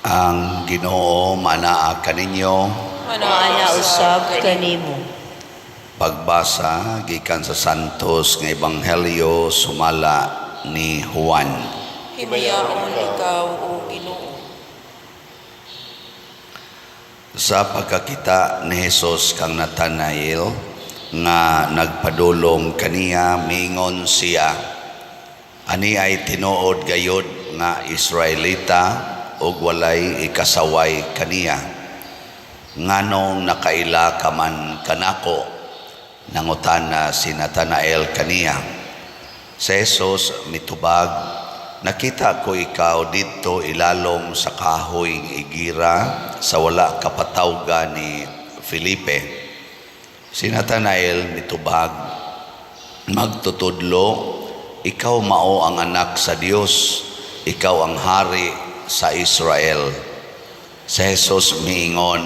Ang Ginoo manaa kaninyo. Ana usab kanimo. Pagbasa gikan sa Santos nga Ebanghelyo sumala ni Juan. Himayaon ikaw o Ginoo. Sa pagkakita ni Jesus kang Natanael nga nagpadulong kaniya, miingon siya, ani ay tinuod gayod nga Israelita og walay ikasaway kaniya. Nganong nakaila ka man kanako? Nangutana si Natanael kaniya. Si Jesus mitubag, nakita ko ikaw dito ilalom sa kahoy igira sa wala kapatawga ni Felipe. Si Natanael mitubag, magtutudlo, ikaw mao ang anak sa Dios, ikaw ang hari sa Israel. Si Jesus miingon,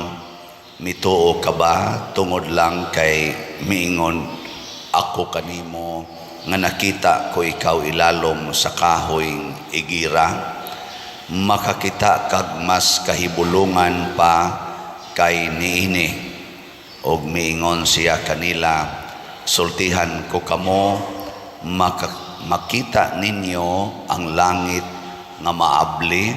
mituo ka ba tungod lang kay miingon ako kanimo nga nakita ko ikaw ilalom sa kahoy igira? Makakita kag mas kahibulungan pa kay niini. Og miingon siya kanila, sultihan ko kamo, makita ninyo ang langit nga maabli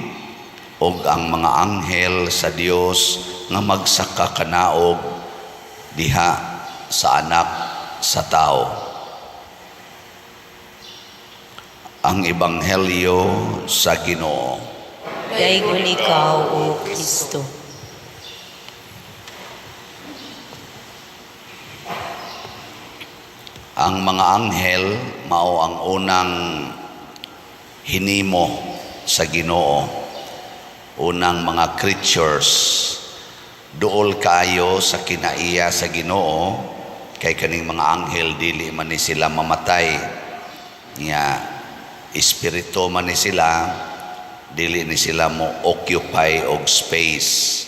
og ang mga anghel sa Dios nga magsaka kanaog diha sa anak sa tao. Ang Ebanghelyo sa Ginoo. Daygon ikaw o Kristo. Ang mga anghel mao ang unang hinimo sa Ginoo, unang mga creatures. Duol kayo sa kinaiya sa Ginoo, kay kaning mga anghel dili man ni sila mamatay, nga espiritu man ni sila, dili ni sila mo occupy og space.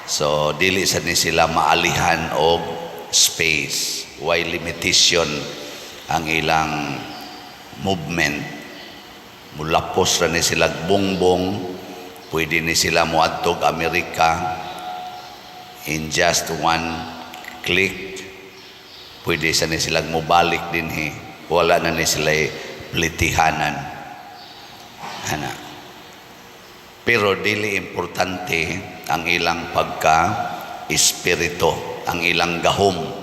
So dili sa ni sila maalihan og space. Why limitation ang ilang movement. Mulapos ra ni sila bongbong, pwede ni sila muadtog Amerika in just one click. Pwede sa ni sila mubalik dinhi, wala na ni sila plitihanan. Ana. Pero dili importante ang ilang pagka-espiritu, ang ilang gahom,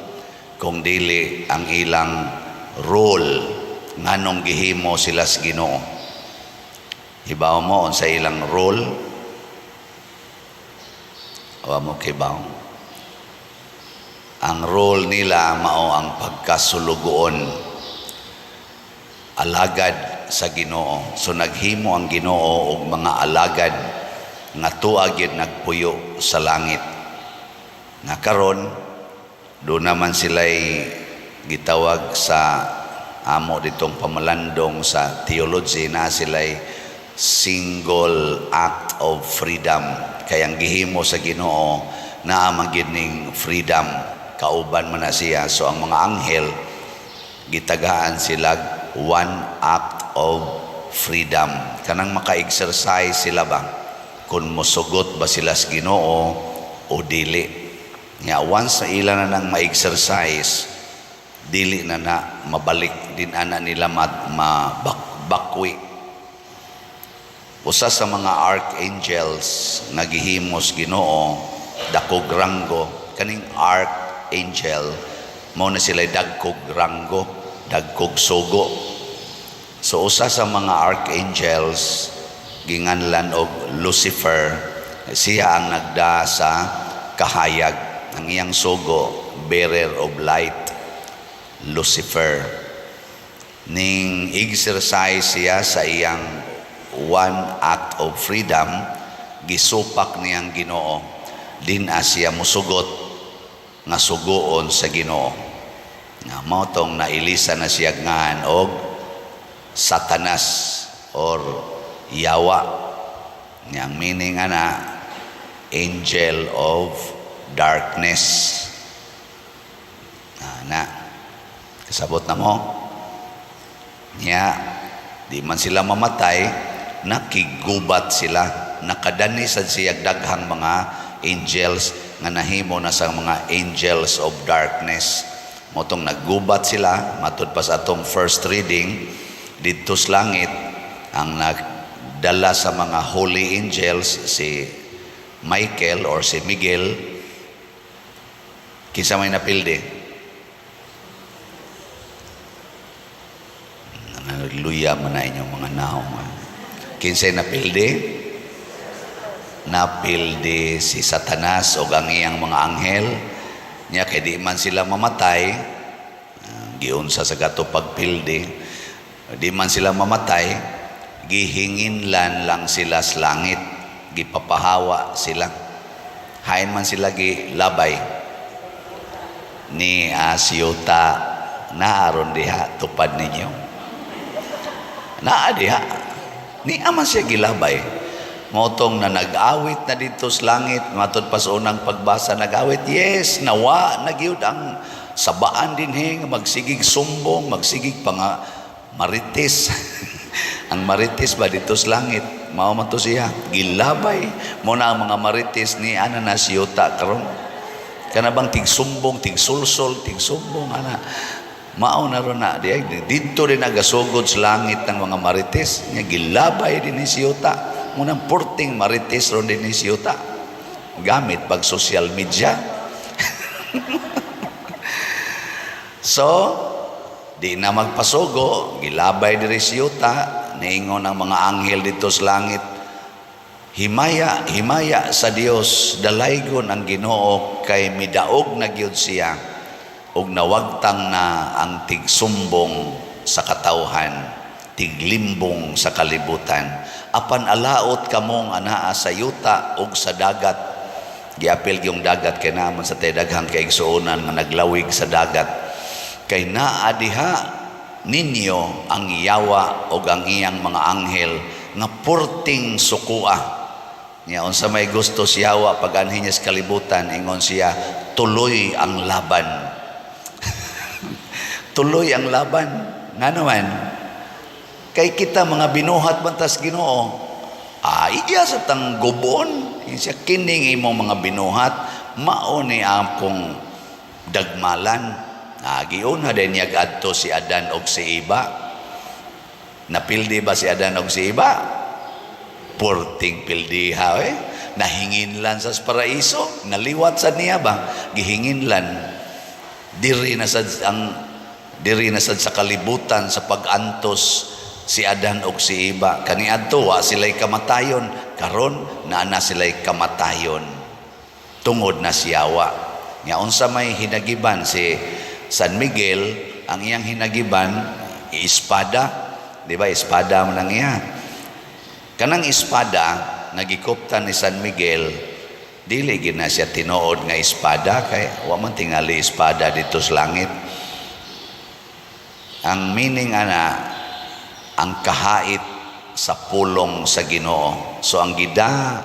kung dili ang ilang role nganong gihimo sila sa Ginoo. Hibaw mo sa ilang role, o mo kibaw. Ang role nila mao ang pagkasulugoon, alagad sa Ginoo. So naghimo ang Ginoo og mga alagad nga tuwa gyud nagpuyo sa langit. Nga karon do naman sila'y gitawag sa amo ditong pamalandong sa theology na sila'y single act of freedom. Kaya ang gihimo sa Ginoo na magining freedom, kauban man na siya. So ang mga anghel gitagaan sila one act of freedom. Kanang maka-exercise sila ba kung mosugot ba sila sa Ginoo o dili. Nga once na ila na nang ma-exercise, dili na mabalik din ana nila mabakwi. Usa sa mga archangels nagihimos Ginoo, dakog ranggo. Kaning archangel mao na sila dagkog ranggo, dagkog sugo. So usa sa mga archangels ginganlan og Lucifer, siya ang nagda sa kahayag. Ang iyang sugo, bearer of light, Lucifer. Ning exercise siya sa iyang one act of freedom, gisupak niyang Ginoo. Din siya musugot nga sugoon sa Ginoo. Nga mao tong nailisa na siya ngan og Satanas or Yawa. Yang meaning ana angel of darkness. Kasabot na mo niya, di man sila mamatay, nakigubat sila. nakadani sad siya daghang mga angels nga nahimo na sa mga angels of darkness. Motong naggubat sila matud pa sa atong first reading didto sa langit. Ang nagdala sa mga holy angels si Michael or si Miguel. Kinsa may napildi? Luya man na inyong mga naong. Kinsay napildi? Napildi si Satanas o ang iyang mga anghel. Nya kay di man sila mamatay, giunsa sa gato pagpildi, di man sila mamatay, gihinginlan lang sila sa langit, gipapahawa sila. Hain man sila gilabay ni siyota naaron diha tupad ninyo. Naa diha. Ni aman siya gilabay. Motong na nag-awit na dito sa langit, matod pa sa unang pagbasa nag-awit, yes, nawa, nagyud ang sabaan din magsigig sumbong, magsigig pa nga marites. Ang marites ba dito sa langit, mao man to siya, gilabay. Muna ang mga marites ni ana na siyota karon. Kana bang tigsumbong, tigsulsol, tigsumbong, ana. Mao na ron na dito rin nagasugod sa langit ng mga marites nga gilabay din ni siyota. Munang porting marites ron din ni siyota gamit pag social media. So di na magpasugo, gilabay diri siyota. Niingon ang mga anghel dito sa langit, himaya, himaya sa Dios, dalaygon ang Ginoo kay midaog na gyud siya ug nawagtang na ang tigsumbong sa katawhan, tiglimbong sa kalibutan. Apan alaot kamong anaa sa yuta ug sa dagat. Giapil yung dagat kay naman sa daghang kaigsuonan nga naglawig sa dagat. Kay naa diha ninyo ang yawa ug ang iyang mga anghel nga purting sukua. Nya unsa may gusto si yawa pag anhin niya sa kalibutan, ingon siya, tuloy ang laban. Tuloy ang laban. Nga naman, kay kita mga binuhat bantas Ginoo, iya sa tang gubon, siya kining imong mga binuhat, mao ni akong dagmalan. Giuna din niya adto si Adan og si Iba. Napildi ba si Adan og si Iba? Porting pildiha nahinginlan sa paraiso, naliwat sa niya ba? Gihinginlan. Diri na sad sa kalibutan sa pagantos si Adan og si Iba. Kaniadto wa sila'y kamatayon, karon naa sila'y kamatayon tungod na siyawa. Nga unsa may hinagiban si San Miguel, ang iyang hinagiban espada, di ba? Espada man ang iya. Kanang espada nagikuptan ni San Miguel, dili gid na siya tinuod nga espada kay wa man tingali espada dito sa langit. Ang meaning ana, ang kahait sa pulong sa Ginoo. So ang gida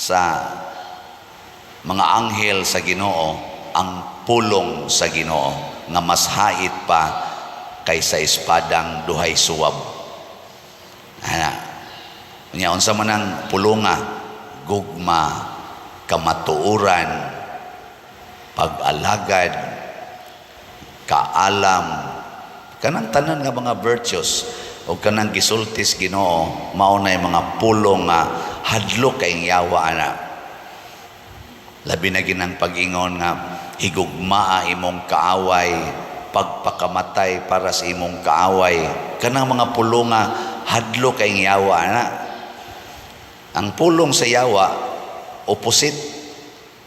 sa mga anghel sa Ginoo, ang pulong sa Ginoo nga mas hait pa kaysa espadang duhay suwab. Nya unsa man ang pulonga? Gugma, kamatuoran, pag-alagad, kaalam, kanang tanan nga mga virtues o kanang gisultis Ginoo, mao nay mga pulong nga hadlok kay yawa ana. Labi na ginang pag-ingon nga higugmaa imong kaaway, pagpakamatay para sa imong kaaway. Kanang mga pulong nga hadlok kay yawa ana. Ang pulong sa yawa opposite,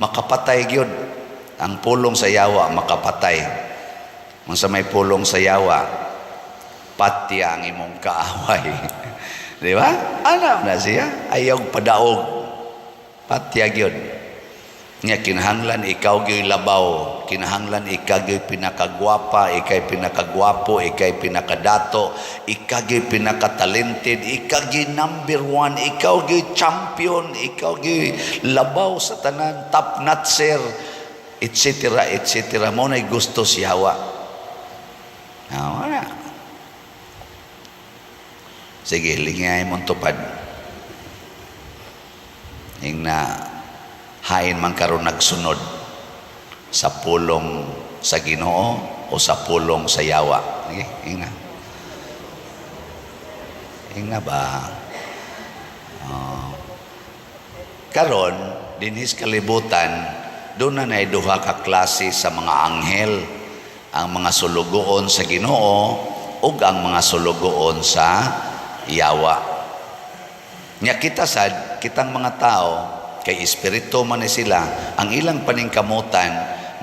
makapatay gyud. Ang pulong sa yawa makapatay. Unsa may pulong sa yawa, patya ang imong kaaway. Di ba? Alam na siya, ayaw padaog. Patya gyud. Nya kinahanglan ikaw gyud labaw, kinahanglan ikaw gyud pinakagwapa, ikay pinakagwapo, ikay pinakadato, ikaw gyud pinakatalented, ikaw gyud number 1, ikaw gyud champion, ikaw gyud labaw sa tanan, top notcher, etc. etc. Mo nay gusto si Hawa. Wala. Sige, lingay mong tupad. ing na hain man karon nagsunod sa pulong sa Ginoo o sa pulong sa yawa. Okay? Inga ba? Karon dinhis kalibutan, doon na duha ka klase sa mga anghel, ang mga sulugoon sa Ginoo ug ang mga sulugoon sa yawa. Nya kitang mga tao kay espiritu man ni sila, ang ilang paningkamutan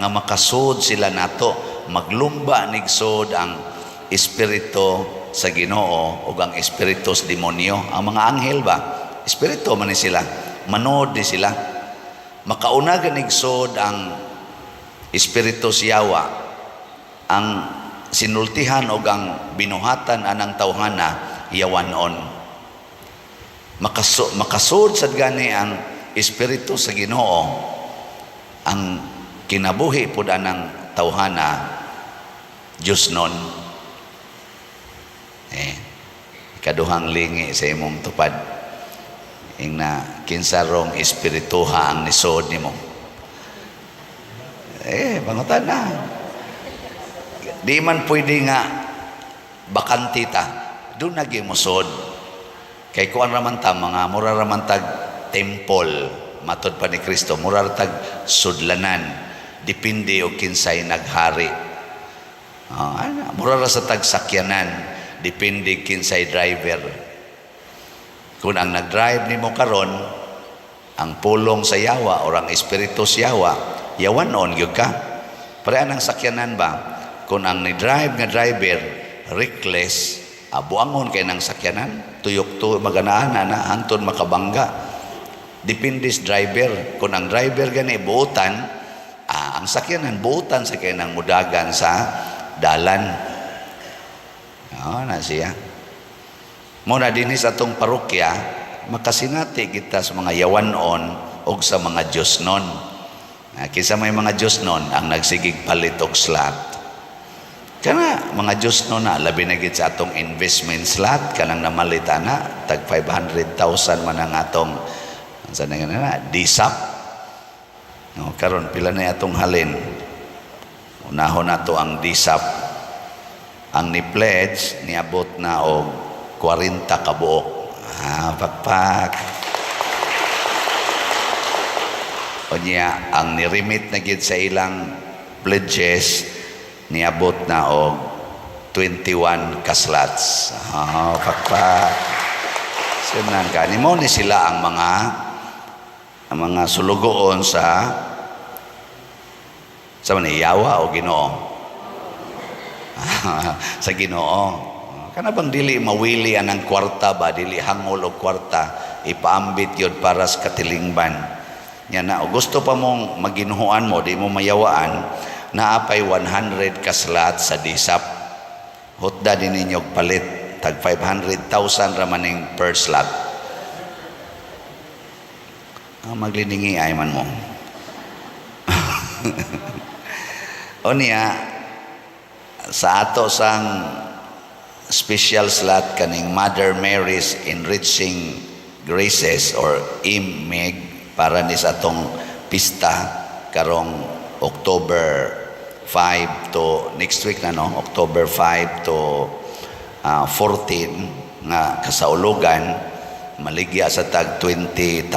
nga makasud sila nato, maglumba nigsod ang espiritu sa Ginoo ug ang espiritu sa demonyo. Ang mga anghel ba, espiritu man ni sila, manood di sila. Makauna ganigsod ang espiritu sa yawa, ang sinultihan o ang binuhatan anang tawhana yawanon. Makasud sad gani ang espiritu sa Ginoo, ang kinabuhi pud anang tawhana Dios non. Kaduhang lingi sa imong tupad, ing na kinsarong espirituha ang nisod nimo. Bangutan na. Di man pwede nga bakantita, doon nagimusod. Kay kuan raman ta, mga mura raman tag temple, matod pa ni Kristo, mura tag sudlanan, dipindi o kinsay naghari. Mura ra sa tag sakyanan, dipindi kinsay driver. Kung ang nag-drive nimo karon, ang pulong sa yawa o ang espiritu sa yawa, yawanon gyud ka. Pare anang sakyanan ba? Kung ang ni-drive nga driver reckless, buangon kay nang sakyanan, tuyok to maganaan na hangtod makabangga. Depende sa driver. Kung ang driver gani buutan, ang sakyanan buutan sa kay nang mudagan sa dalan. Na siya. Muna din sa atong parokya, makasinati kita sa mga yawanon o sa mga Diyos nun. Kisa may mga Diyos nun ang nagsigig palit og slot. Kana mga Diyos nun na labi na gid sa atong investment slot, kanang namalita na tag 500,000 man ang atong disap. Karon pila na atong halin. Unahon nato ang disap. Ang ni-pledge niabot na og 40 kabuok. Pakpak. O niya, ang nirimit na gid sa ilang pledges, niabot na og 21 kaslots. Pakpak. Sunan ka. Nimo ni sila ang mga sulugoon sa yawa o Ginoo. Sa Ginoo. Kana bang dili mawili anang kwarta ba, dili hangol og kwarta, ipaambit yun para sa katilingban. Yan na, gusto pa mong maginuhuan mo, di mo mayawaan, naapay 100 ka slot sa disap. Hutda din ninyog palit, tag 500,000 ramaning per slot. Magliningi ay man mo. O niya, sa ato sang special slot kaning Mother Mary's Enriching Graces or IMEG para ni sa atong pista karong October 5 to next week na October 5 to 14 nga kasaulugan, maligya sa tag 20,000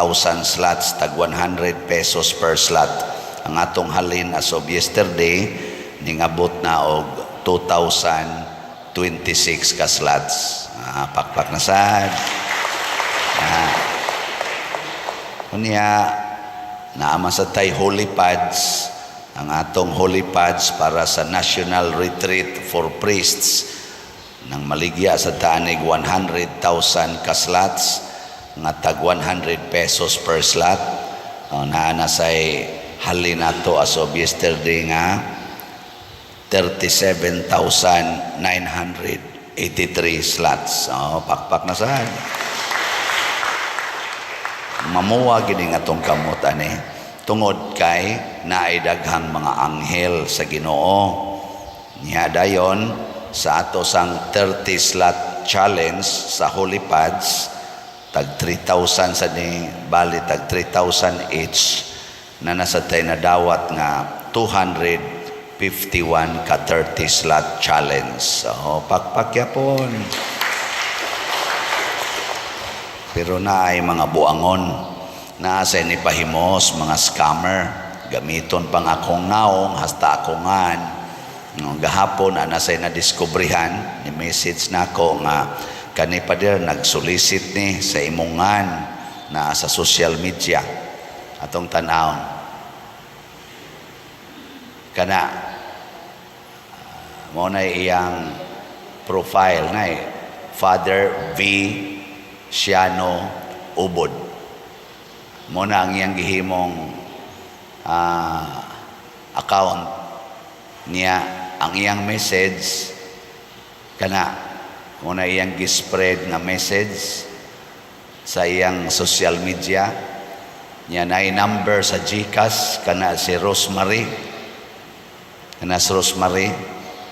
slots, tag 100 pesos per slot. Ang atong halin as of yesterday ningabot na og 2,026 ka slots. Pakpak na sad. Kunya naama sa tay holy pads, ang atong holy pads para sa National Retreat for Priests nang maligya sa tanig 100,000 ka slots nga tag 100 pesos per slot. Naana say halin nato as of yesterday nga 37,983 slots. Pakpak na saan. Mamuwa gini nga tong kamot ani. Tungod kay naidaghang mga anghel sa Ginoo. Niya dayon sa ato sang 30 slot challenge sa Holy Pads, tag 3,000 sa ni bali tag 3,000 each na nasa tayo na dawat nga 251 ka 30 slot challenge. So, pakpakyapon. Pero na ay mga buangon na sa ni pahimos, mga scammer. Gamiton pang akong naong, hasta akongan. Gahapon, anasay na diskubrihan, ni message na ako nga, kani pa dir, nagsolicit ni sa imungan na sa social media. Atong tanawon. Kana, mo na iyang profile na Father V. Siano Ubod. Mo na ang iyang gihimong account niya. Ang iyang message kana mo na iyang gispread na message sa iyang social media niya na number sa GCash kana si Rosemary kana si Rosemary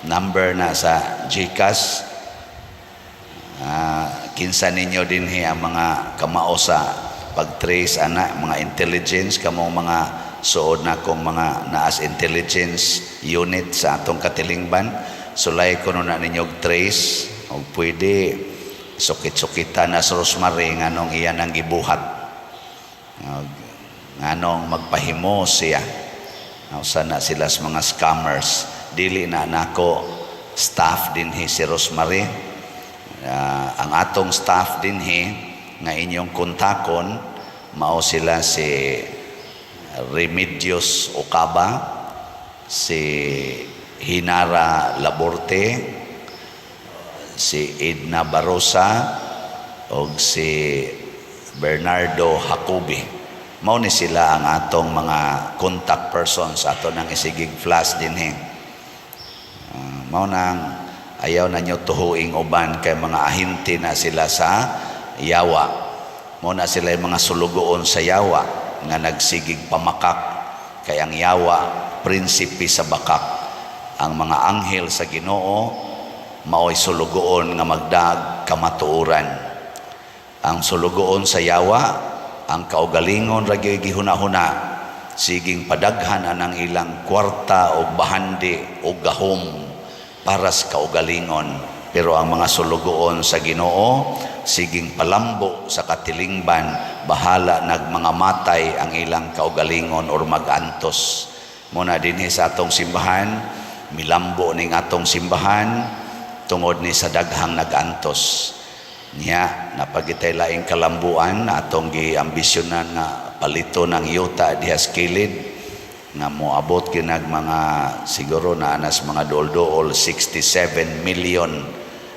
number na sa GCash. Kinsa ninyo din ang mga kamao sa pag-trace ana mga intelligence kamong mga suod na kong mga naas intelligence unit sa atong katilingban. Sulay ko na ninyo trace o pwede sukit-sukita na sa Rosemary nganong iyan ang gibuhat, nganong magpahimo siya. Sana sila sa mga scammers. Dili na nako staff din si Rosemary. Ang atong staff din nga inyong kontakon mao sila si Remedios Ocaba, si Hinara Laborte, si Edna Barosa o si Bernardo Jacobi. Mao ni sila ang atong mga contact persons ato nang isigig flash din mao nang ayaw na nyo tuhuing uban kay mga ahinti na sila sa yawa. Mo na sila yung mga sulugoon sa yawa nga nagsigig pamakak kay ang yawa prinsipe sa bakak. Ang mga anghel sa Ginoo mao'y sulugoon nga magdag kamatuoran. Ang sulugoon sa yawa ang kaugalingon ra gyud gihuna-huna siging padaghan anang ilang kwarta o bahandi o gahom para sa kaugalingon. Pero ang mga sulugoon sa Ginoo siging palambo sa katilingban, bahala nagmanga matay ang ilang kaugalingon or magantos. Muna dinhi sa atong simbahan, milambo ning atong simbahan tungod ni sa daghang nagantos. Niya napagitay laing kalambuan na atong giambisyonan nga palito ng yuta diha sa kilid nga moabot kinag mga siguro na anas mga dool-dool 67 million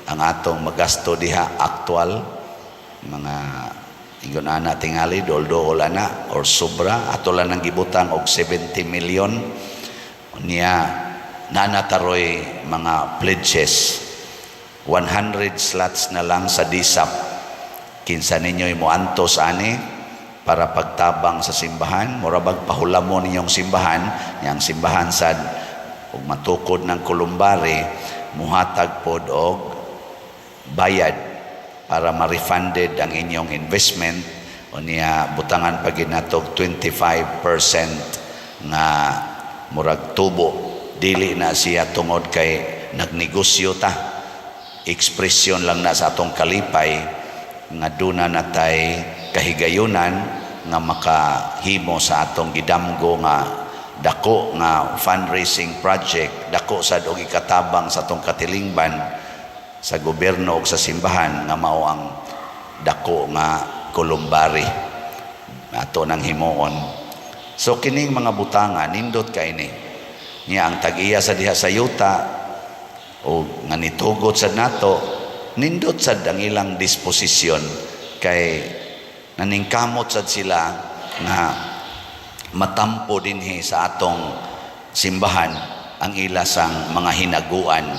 ang atong magasto diha aktual mga ingon ana tingali dool-dool ana or sobra ato lang nang gibutang og 70 million niya nanataroy mga pledges 100 slots na lang sa DSAP. Kinsa ninyo'y moantos ani para pagtabang sa simbahan, murabag pahulamon ninyong simbahan, yang simbahan sad ug matukod ng kulumbari, muhatag pod og bayad para ma-refunded ang inyong investment o niya butangan pag ginatog 25% nga murag tubo. Dili na siya tungod kay nagnegosyo ta. Ekspresyon lang na sa atong kalipay nga duna natay kahigayunan nga makahimo sa atong gidamgo nga dako nga fundraising project, dako sad og ikatabang sa atong katilingban sa gobyerno o sa simbahan nga mao ang dako nga kulumbari ato nang himuon. So kining mga butangan nindot kay ni niya ang tag-iya sa diha sa yuta o nga nitugot sad nato nindot sad ang ilang disposisyon kay naningkamot sad sila nga matampo dinhi sa atong simbahan ang ilasang mga hinaguan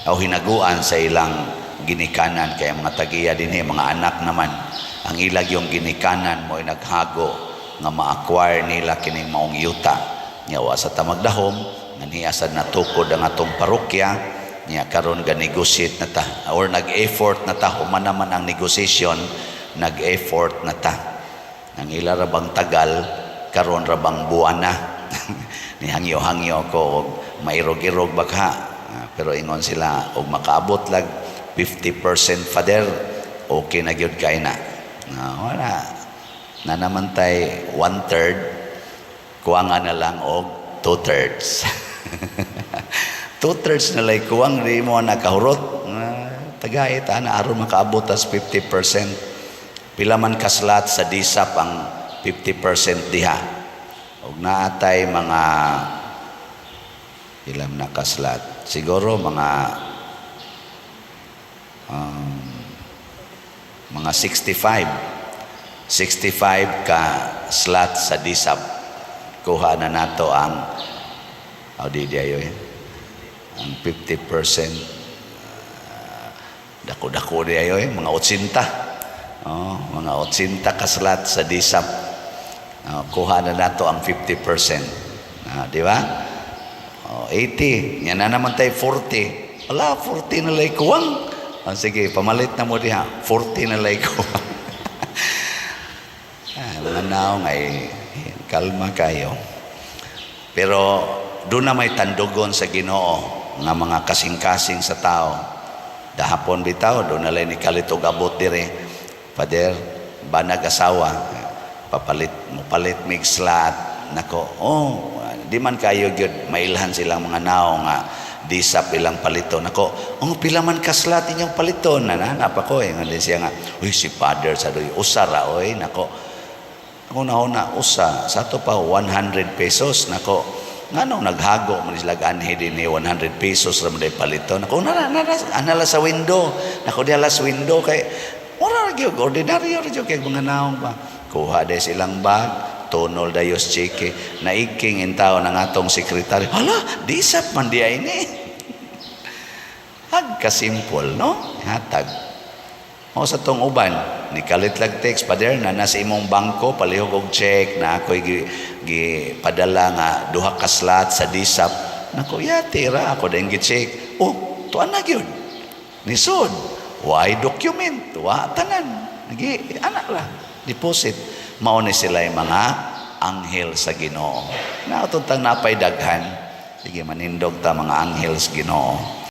o hinaguan sa ilang ginikanan kay mga tagiya dinhi mga anak naman ang ilag yung ginikanan mo ay naghago nga ma-acquire nila kining maong yuta nyawa sa tamagdahom nga niya sad natukod ang atong parokya niya karon ga negotiate na ta or nag-effort na ta human naman ang negosasyon nag-effort na ta. Nang ila ra bang tagal, karon ra bang buwana. Nihangyo-hangyo ko og mairog-irog baka. Pero ingon sila og makaabot lag 50% father, okay na gyud kay na. Wala. Na naman tay 1/3, kuwangan na lang og 2/3. 2/3 na lay kuwang ri mo nakahurot. Tagay ta na aron makaabot as 50%. Pila man kaslat sa disap ang 50% diha. Og naatay mga ilang nakaslat. Siguro mga 65 ka slot sa disap. Kuha na nato ang ang 50%. Dako-dako di ayo mga 80. Mga 80 ka slot sa disap. Kuha na nato ang 50%. Di ba? 80. Yan na naman tayo 40. Wala, 40 na lay kuwang. Sige, pamalit na mo diha. 40 na lay kuwang. Mga naong ay kalma kayo. Pero doon na may tandugon sa Ginoo nga mga kasing-kasing sa tao. Dahapon bitaw, doon na lang ni kalitog abot dire. Father, banag asawa, palit mig slat. Nako, di man kayo gyud mailhan silang mga nao nga disap ilang paliton. Nako, pila man kaslat inyong paliton. Nananap ako Ngandun siya nga, si Father sa doy, usara, nako. Ako na usa, sa to pa 100 pesos. Nako, ngano naghago man sila ganhe din ni 100 pesos ra man paliton. Nako, anala sa window. Nako, diala sa window kay ora gyud ordinaryo ra gyud kay mga naong ba. Kuha day silang bag, tunol dayos chike, naiking in tao ng atong sekretary. Hala, disap man di ay ni. Hag ka-simple, no? Hatag. Sa tong uban, ni kalit lag text, Father, na nasa imong bangko, palihog og check, na ako'y padala nga, duha ka slot sa disap. Nako, tira, ako din gi-check. Tuan na gyud. Nisod. Why document? Tanan. Anak lang. Deposit. Mauni sila yung mga anghel sa Ginoo. Na tuntang napay daghan. Sige, manindog ta mga anghel sa Ginoo.